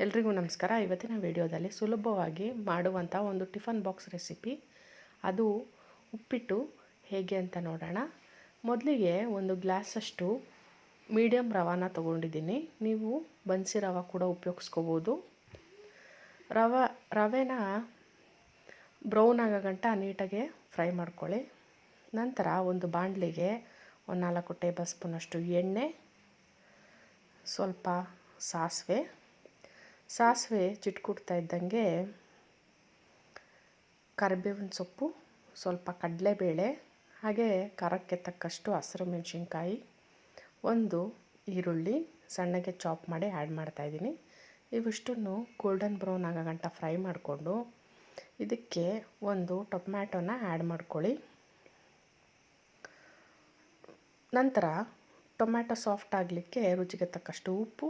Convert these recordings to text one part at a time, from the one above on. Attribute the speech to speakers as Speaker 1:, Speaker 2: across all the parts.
Speaker 1: ಎಲ್ರಿಗೂ ನಮಸ್ಕಾರ. ಇವತ್ತಿನ ವಿಡಿಯೋದಲ್ಲಿ ಸುಲಭವಾಗಿ ಮಾಡುವಂಥ ಒಂದು ಟಿಫನ್ ಬಾಕ್ಸ್ ರೆಸಿಪಿ, ಅದು ಉಪ್ಪಿಟ್ಟು ಹೇಗೆ ಅಂತ ನೋಡೋಣ. ಮೊದಲಿಗೆ ಒಂದು ಗ್ಲಾಸಷ್ಟು ಮೀಡಿಯಮ್ ರವಾನ ತೊಗೊಂಡಿದ್ದೀನಿ. ನೀವು ಬನ್ಸಿ ರವೆ ಕೂಡ ಉಪಯೋಗಿಸ್ಕೋಬೋದು. ರವೆನ ಬ್ರೌನ್ ಆಗೋ ಗಂಟ ನೀಟಾಗಿ ಫ್ರೈ ಮಾಡ್ಕೊಳ್ಳಿ. ನಂತರ ಒಂದು ಬಾಣಲಿಗೆ 4 ಟೇಬಲ್ ಸ್ಪೂನಷ್ಟು ಎಣ್ಣೆ, ಸ್ವಲ್ಪ ಸಾಸಿವೆ ಚಿಟ್ಕುಡ್ತಾ ಇದ್ದಂಗೆ ಕರಿಬೇವಿನ ಸೊಪ್ಪು, ಸ್ವಲ್ಪ ಕಡಲೆಬೇಳೆ, ಹಾಗೆ ಖಾರಕ್ಕೆ ತಕ್ಕಷ್ಟು ಹಸಿರು ಮೆಣಸಿನ್ಕಾಯಿ, ಒಂದು ಈರುಳ್ಳಿ ಸಣ್ಣಗೆ ಚಾಪ್ ಮಾಡಿ ಆ್ಯಡ್ ಮಾಡ್ತಾಯಿದ್ದೀನಿ. ಇವಿಷ್ಟನ್ನು ಗೋಲ್ಡನ್ ಬ್ರೌನ್ ಆಗೋ ಗಂಟ ಫ್ರೈ ಮಾಡಿಕೊಂಡು ಇದಕ್ಕೆ ಒಂದು ಟೊಮ್ಯಾಟೊನ ಆ್ಯಡ್ ಮಾಡ್ಕೊಳ್ಳಿ. ನಂತರ ಟೊಮ್ಯಾಟೊ ಸಾಫ್ಟ್ ಆಗಲಿಕ್ಕೆ ರುಚಿಗೆ ತಕ್ಕಷ್ಟು ಉಪ್ಪು,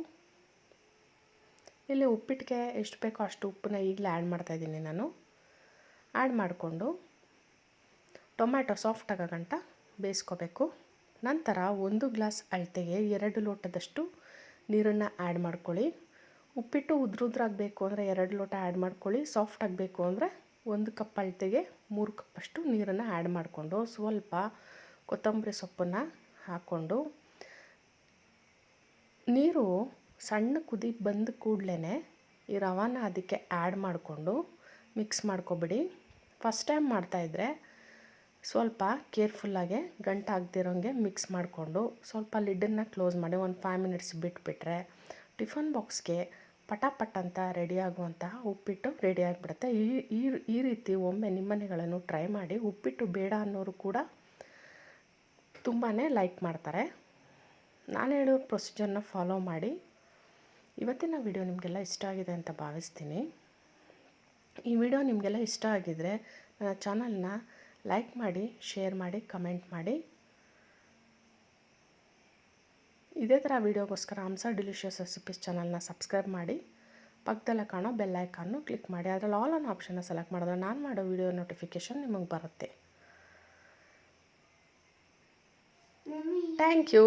Speaker 1: ಇಲ್ಲಿ ಉಪ್ಪಿಟ್ಟಿಗೆ ಎಷ್ಟು ಬೇಕೋ ಅಷ್ಟು ಉಪ್ಪನ್ನ ಈಗಲೇ ಆ್ಯಡ್ ಮಾಡ್ತಾಯಿದ್ದೀನಿ ನಾನು. ಆ್ಯಡ್ ಮಾಡಿಕೊಂಡು ಟೊಮ್ಯಾಟೊ ಸಾಫ್ಟ್ ಆಗೋ ಗಂಟ ಬೇಯಿಸ್ಕೋಬೇಕು. ನಂತರ 1 ಗ್ಲಾಸ್ ಅಳತೆಗೆ 2 ಲೋಟದಷ್ಟು ನೀರನ್ನು ಆ್ಯಡ್ ಮಾಡ್ಕೊಳ್ಳಿ. ಉಪ್ಪಿಟ್ಟು ಉದ್ರುದ್ರಾಗಬೇಕು ಅಂದರೆ 2 ಲೋಟ ಆ್ಯಡ್ ಮಾಡ್ಕೊಳ್ಳಿ. ಸಾಫ್ಟ್ ಆಗಬೇಕು ಅಂದರೆ 1 ಕಪ್ ಅಳತೆಗೆ 3 ಕಪ್ಪಷ್ಟು ನೀರನ್ನು ಆ್ಯಡ್ ಮಾಡಿಕೊಂಡು ಸ್ವಲ್ಪ ಕೊತ್ತಂಬರಿ ಸೊಪ್ಪನ್ನು ಹಾಕ್ಕೊಂಡು ನೀರು ಸಣ್ಣ ಕುದಿ ಬಂದ ಕೂಡಲೇ ಈ ರವಾನ ಅದಕ್ಕೆ ಆ್ಯಡ್ ಮಾಡಿಕೊಂಡು ಮಿಕ್ಸ್ ಮಾಡ್ಕೊಬಿಡಿ. ಫಸ್ಟ್ ಟೈಮ್ ಮಾಡ್ತಾಯಿದ್ರೆ ಸ್ವಲ್ಪ ಕೇರ್ಫುಲ್ಲಾಗೆ ಗಂಟು ಆಗದಿರೋಂಗೆ ಮಿಕ್ಸ್ ಮಾಡಿಕೊಂಡು ಸ್ವಲ್ಪ ಲಿಡ್ಡನ್ನು ಕ್ಲೋಸ್ ಮಾಡಿ ಒಂದು 5 ಮಿನಿಟ್ಸ್ ಬಿಟ್ಬಿಟ್ರೆ ಟಿಫನ್ ಬಾಕ್ಸ್ಗೆ ಪಟಾಪಟ್ ಅಂತ ರೆಡಿಯಾಗುವಂತಹ ಉಪ್ಪಿಟ್ಟು ರೆಡಿ ಆಗಿಬಿಡುತ್ತೆ. ಈ ರೀತಿ ಒಮ್ಮೆ ನಿಮ್ಮನೆಗಳನ್ನು ಟ್ರೈ ಮಾಡಿ. ಉಪ್ಪಿಟ್ಟು ಬೇಡ ಅನ್ನೋರು ಕೂಡ ತುಂಬಾ ಲೈಕ್ ಮಾಡ್ತಾರೆ. ನಾನು ಹೇಳೋ ಪ್ರೊಸೀಜರ್ನ ಫಾಲೋ ಮಾಡಿ. ಇವತ್ತಿನ ವಿಡಿಯೋ ನಿಮಗೆಲ್ಲ ಇಷ್ಟ ಆಗಿದೆ ಅಂತ ಭಾವಿಸ್ತೀನಿ. ಈ ವಿಡಿಯೋ ನಿಮಗೆಲ್ಲ ಇಷ್ಟ ಆಗಿದರೆ ನನ್ನ ಚಾನಲ್ನ ಲೈಕ್ ಮಾಡಿ, ಶೇರ್ ಮಾಡಿ, ಕಮೆಂಟ್ ಮಾಡಿ. ಇದೇ ಥರ ವಿಡಿಯೋಗೋಸ್ಕರ ಹಂಸ ಡಿಲಿಷಿಯಸ್ ರೆಸಿಪೀಸ್ ಚಾನಲ್ನ ಸಬ್ಸ್ಕ್ರೈಬ್ ಮಾಡಿ. ಪಕ್ಕದಲ್ಲೇ ಕಾಣೋ ಬೆಲ್ ಐಕಾನ್ನು ಕ್ಲಿಕ್ ಮಾಡಿ. ಅದರಲ್ಲಿ ಆಲ್ ಆನ್ ಆಪ್ಷನ್ನ ಸೆಲೆಕ್ಟ್ ಮಾಡಿದ್ರೆ ನಾನು ಮಾಡೋ ವಿಡಿಯೋ ನೋಟಿಫಿಕೇಷನ್ ನಿಮಗೆ ಬರುತ್ತೆ. Thank you.